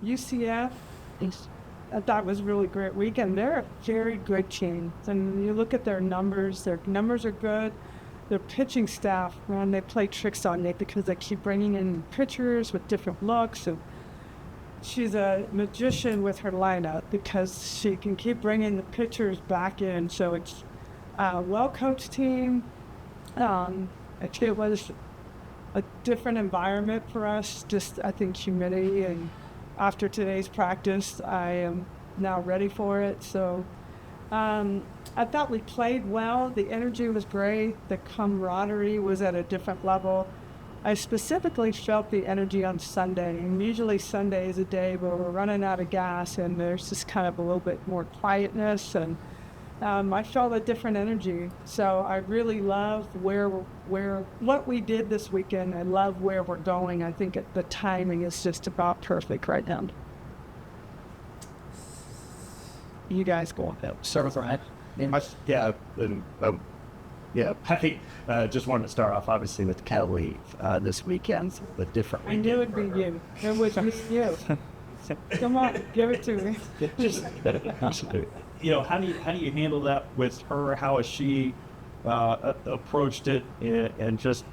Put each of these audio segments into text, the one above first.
UCF, I thought was a really great weekend. They're a very good team. And you look at their numbers are good. Their pitching staff, man, they play tricks on Nate because they keep bringing in pitchers with different looks. And she's a magician with her lineup because she can keep bringing the pitchers back in. So it's a well-coached team. It was a different environment for us, just I think humidity, and after today's practice I am now ready for it. So I thought we played well. The energy was great. The camaraderie was at a different level. I specifically felt the energy on Sunday, and usually Sunday is a day where we're running out of gas and there's just kind of a little bit more quietness, and I felt a different energy. So I really love what we did this weekend. I love where we're going. I think the timing is just about perfect right now. You guys go on that. Service right. Patty, just wanted to start off obviously with Kelly this weekend, but different. I knew it'd be you. It was you. Come on, give it to me. How do you handle that with her? How has she approached it, and just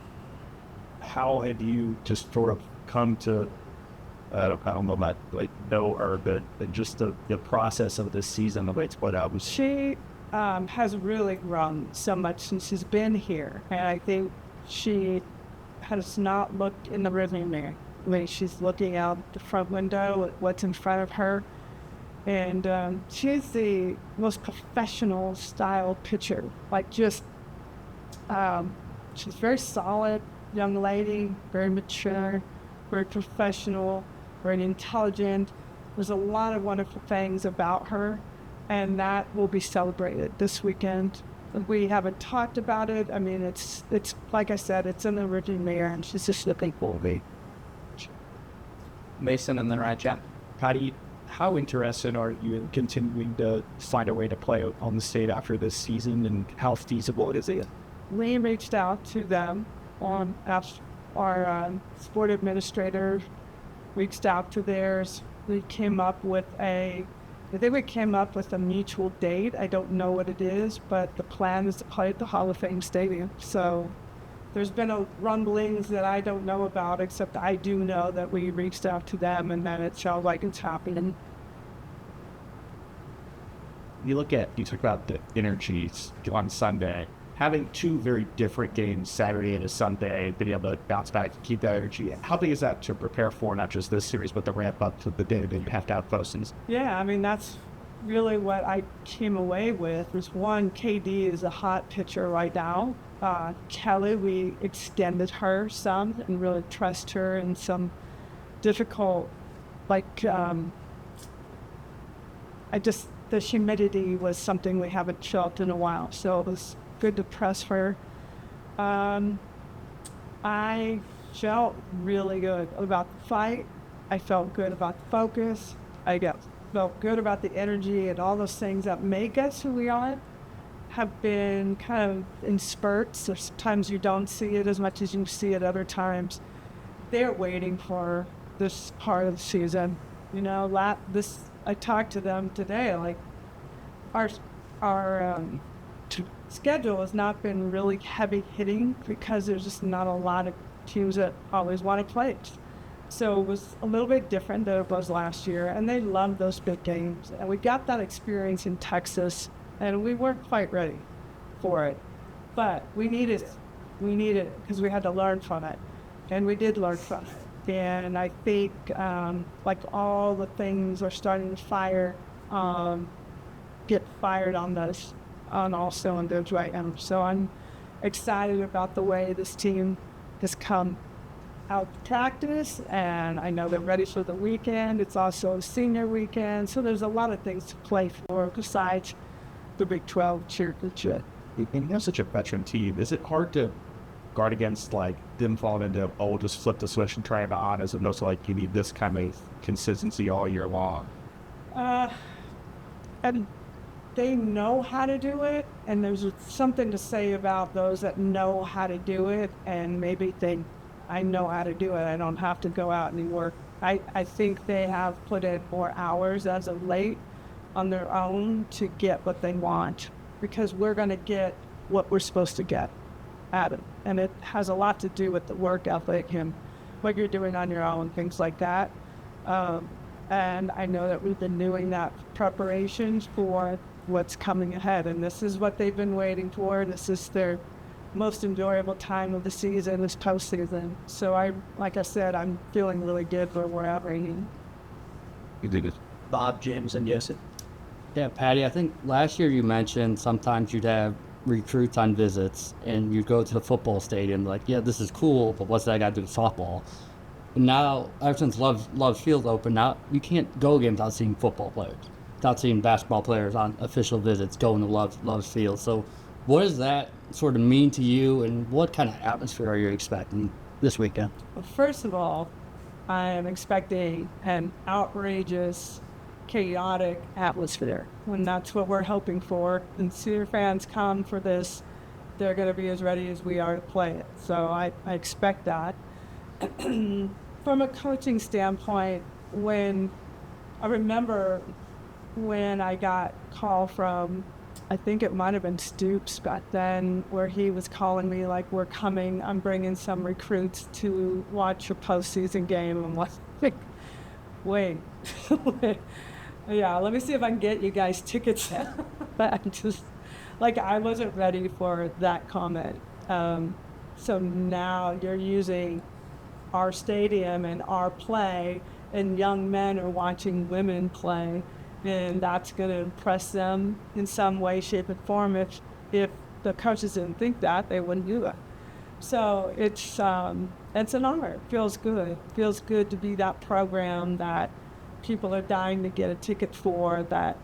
how have you just sort of come to I don't know about know her, but just the process of this season, the way it's put out. She has really grown so much since she's been here, and I think she has not looked in the rearview mirror. I mean, she's looking out the front window at what's in front of her, and she's the most professional style pitcher. She's very solid young lady, very mature, very professional, very intelligent. There's a lot of wonderful things about her, and that will be celebrated this weekend. We haven't talked about it. I mean, it's like I said, it's in the rearview mirror, and she's just looking forward. Mason and then Rajat. Patty, how interested are you in continuing to find a way to play on the state after this season, and how feasible is it? We reached out to them on our sport administrator reached out to theirs. We came up with I think we came up with a mutual date. I don't know what it is, but the plan is to play at the Hall of Fame Stadium. So there's been rumblings that I don't know about, except I do know that we reached out to them and that it sounds like it's happening. You talk about the energies on Sunday. Having two very different games, Saturday and a Sunday, being able to bounce back and keep that energy. How big is that to prepare for not just this series, but the ramp up to the day they have to have postings? Yeah, I mean, that's really what I came away with. Was one, KD is a hot pitcher right now. Kelly, we extended her some and really trust her in some difficult, the humidity was something we haven't felt in a while. So it was good to press her. I felt really good about the fight. I felt good about the focus. Felt good about the energy, and all those things that make us who we are have been kind of in spurts. So sometimes you don't see it as much as you see it other times. They're waiting for this part of the season. I talked to them today, our schedule has not been really heavy hitting because there's just not a lot of teams that always want to play. So it was a little bit different than it was last year, and they loved those big games. And we got that experience in Texas, and we weren't quite ready for it. But we needed it because we had to learn from it, and we did learn from it. And I think all the things are starting to get fired on all cylinders right now. So I'm excited about the way this team has come out to practice, and I know they're ready for the weekend. It's also a senior weekend, so there's a lot of things to play for besides the Big 12 championship. And you're such a veteran team. Is it hard to guard against them falling into, we'll just flip the switch and try it on, as opposed to you need this kind of consistency all year long? And they know how to do it, and there's something to say about those that know how to do it and maybe think, I know how to do it. I don't have to go out and work I think they have put in more hours as of late on their own to get what they want, because we're going to get what we're supposed to get at it. And it has a lot to do with the work ethic and what you're doing on your own, things like that. And I know that we've been doing that preparations for what's coming ahead. And this is what they've been waiting for. This is their most enjoyable time of the season, this postseason. So like I said, I'm feeling really good for where I'm at. You did it. Bob, James, and Yosef. Yeah, Patty, I think last year you mentioned sometimes you'd have recruits on visits and you'd go to the football stadium like, yeah, this is cool, but what's that got to do with softball? And now, ever since Love Field opened, now you can't go games without seeing football players, without seeing basketball players on official visits going to Love Field. So what does that sort of mean to you, and what kind of atmosphere are you expecting this weekend? Well, first of all, I am expecting an outrageous, chaotic atmosphere, and that's what we're hoping for. And Cedar fans come for this, they're going to be as ready as we are to play it. So I expect that. From a coaching standpoint, I remember when I got a call from, I think it might have been Stoops back then, where he was calling me like, we're coming, I'm bringing some recruits to watch a postseason game. I'm like, wait. Yeah, let me see if I can get you guys tickets. But I wasn't ready for that comment. So now you're using our stadium and our play, and young men are watching women play, and that's going to impress them in some way, shape, and form. If the coaches didn't think that, they wouldn't do it. So it's an honor. It feels good. It feels good to be that program that people are dying to get a ticket for, that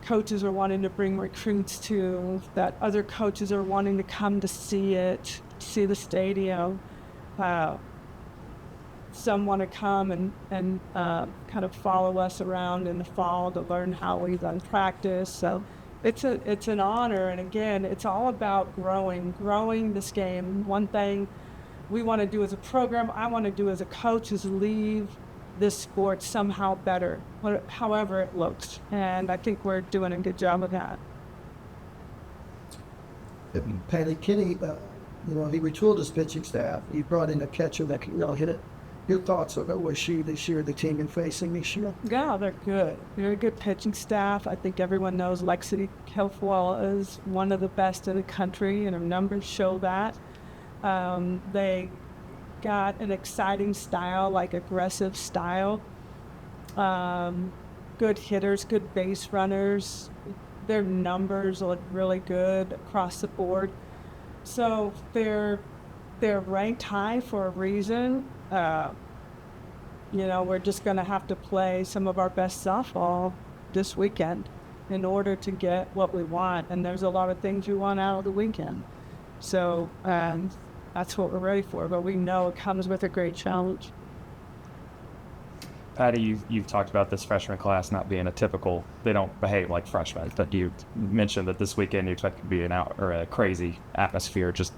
coaches are wanting to bring recruits to, that other coaches are wanting to come to see it, see the stadium. Some want to come and kind of follow us around in the fall to learn how we run practice. So it's an honor. And again, it's all about growing this game. One thing we want to do as a program, I want to do as a coach, is leave this sport somehow better, however it looks. And I think we're doing a good job of that. Patty, Kenny, he retooled his pitching staff. He brought in a catcher that can hit it. Your thoughts on what she this year, the team been facing this year? Yeah, they're good. Very good pitching staff. I think everyone knows Lexi Kilfoyle is one of the best in the country, and her numbers show that. They got an exciting style, like aggressive style. Good hitters, good base runners. Their numbers look really good across the board. So they're ranked high for a reason. We're just going to have to play some of our best softball this weekend in order to get what we want. And there's a lot of things we want out of the weekend. So that's what we're ready for. But we know it comes with a great challenge. Patty, you've talked about this freshman class not being they don't behave like freshmen, but you mentioned that this weekend you expect it to be a crazy atmosphere. Just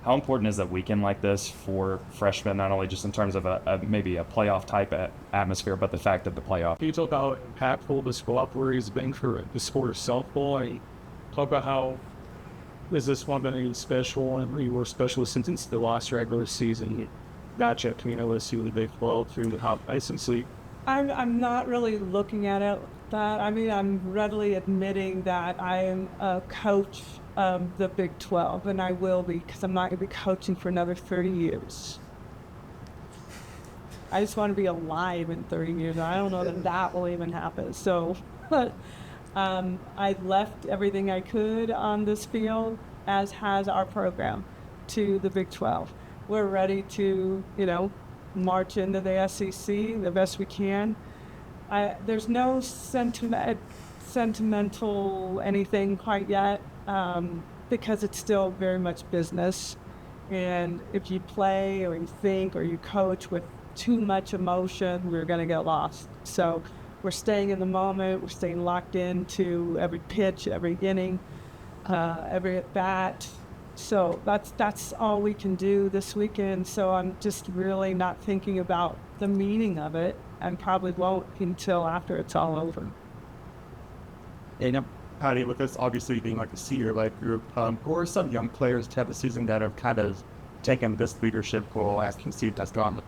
how important is a weekend like this for freshmen, not only just in terms of maybe a playoff type atmosphere, but the fact that the playoff? Can you talk about how impactful this cooperator has been for the sport of softball? And talk about how is this one been special and you were special since it's the last regular season matchup between LSU and the Big 12 through the Hop Ice and Sleep? I'm not really looking at it that. I mean, I'm readily admitting that I am a coach of the Big 12, and I will be, because I'm not going to be coaching for another 30 years. I just want to be alive in 30 years. I don't know that will even happen. So, but I left everything I could on this field, as has our program, to the Big 12. We're ready to, march into the SEC the best we can. There's no sentimental anything quite yet, because it's still very much business. And if you play or you think or you coach with too much emotion, we're going to get lost. So we're staying in the moment. We're staying locked into every pitch, every inning, every at bat. So that's all we can do this weekend. So I'm just really not thinking about the meaning of it. and probably won't until after it's all over. And Patty, with this obviously being like a senior-led group, who are some young players to have a season that have kind of taken this leadership role as Conceit has gone?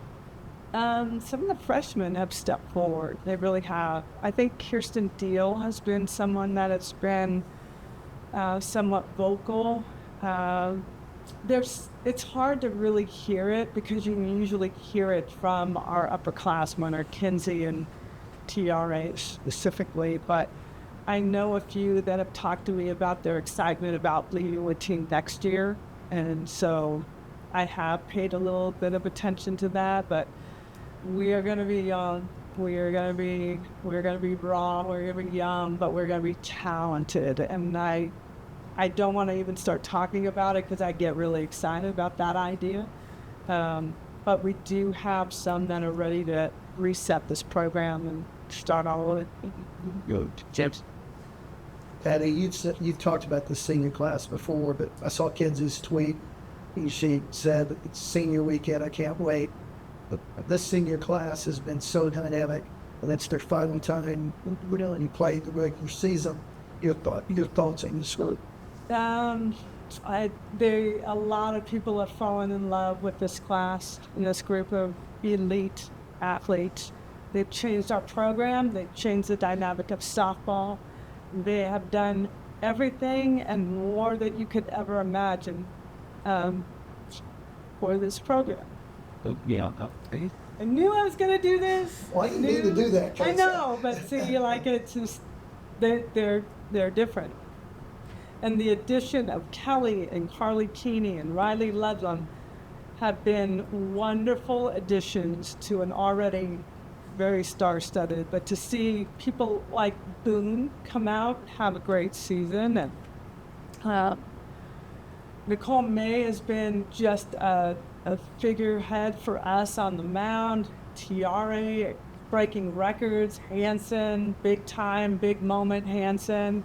Some of the freshmen have stepped forward. They really have. I think Kirsten Deal has been someone that has been somewhat vocal. It's hard to really hear it because you usually hear it from our upperclassmen, or Kinsey and TRA specifically, but I know a few that have talked to me about their excitement about leading the team next year, and so I have paid a little bit of attention to that. But we are going to be young. We're going to be raw. We're going to be young, but we're going to be talented. And I don't want to even start talking about it because I get really excited about that idea. But we do have some that are ready to reset this program and start all of it. Good. James? Patty, you've talked about the senior class before, but I saw Kenzie's tweet. She said, "It's senior weekend. I can't wait." But this senior class has been so dynamic, and it's their final time really play the regular season. Your thoughts on this group? A lot of people have fallen in love with this class and this group of elite athletes. They've changed our program. They've changed the dynamic of softball. They have done everything and more that you could ever imagine for this program. Yeah. I knew I was going to do this. Why you need to do that? I know, but see, like, it's just they're different. And the addition of Kelly and Carly Keeney and Riley Ludlam have been wonderful additions to an already very star-studded. But to see people like Boone come out, have a great season, and Nicole May has been just a figurehead for us on the mound. Tiare breaking records. Hansen, big time, big moment Hansen.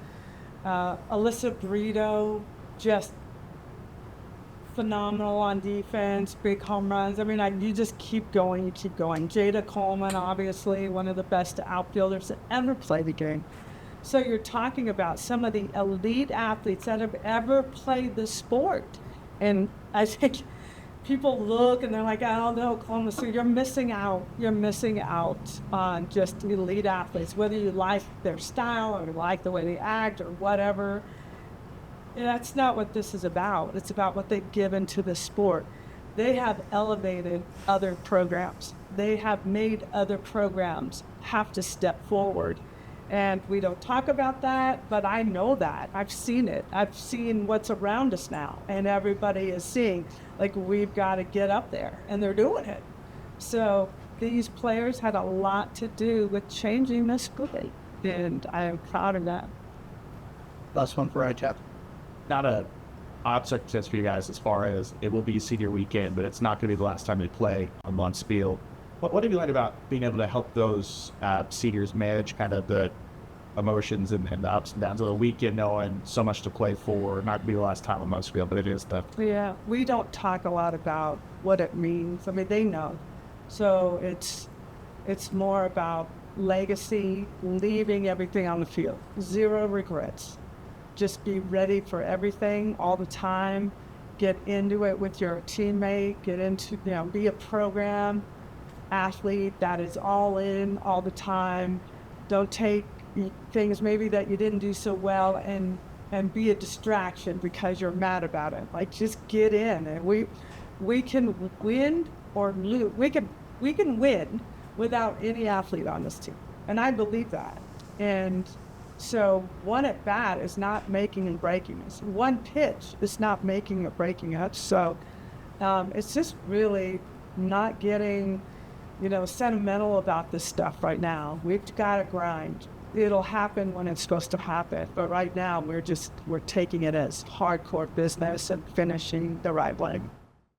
Alyssa Brito, just phenomenal on defense, big home runs. I mean, you just keep going, you keep going. Jada Coleman, obviously, one of the best outfielders that ever played the game. So you're talking about some of the elite athletes that have ever played the sport. And I think people look and they're like, I don't know, Oklahoma City, you're missing out. You're missing out on just elite athletes, whether you like their style or like the way they act or whatever. That's not what this is about. It's about what they've given to the sport. They have elevated other programs. They have made other programs have to step forward. And we don't talk about that, but I know that. I've seen it. I've seen what's around us now, and everybody is seeing, like, we've got to get up there, and they're doing it. So these players had a lot to do with changing this sport, and I am proud of that. Last one for ITAP. Not a odd success for you guys as far as it will be senior weekend, but it's not going to be the last time they play on Muntz Field. What have you liked about being able to help those seniors manage kind of the emotions and the ups and downs of the weekend, knowing so much to play for? Not to be the last time on Muntz Field, but it is tough. Yeah, we don't talk a lot about what it means. I mean, they know. So it's more about legacy, leaving everything on the field. Zero regrets. Just be ready for everything all the time. Get into it with your teammate. Get into, be a program athlete that is all in all the time. Don't take things maybe that you didn't do so well and be a distraction because you're mad about it. Like, just get in, and we can win or lose. We can win without any athlete on this team, and I believe that. And so one at bat is not making and breaking us. One pitch is not making or breaking us. So it's just really not getting, sentimental about this stuff right now. We've got to grind. It'll happen when it's supposed to happen. But right now we're taking it as hardcore business and finishing the right way.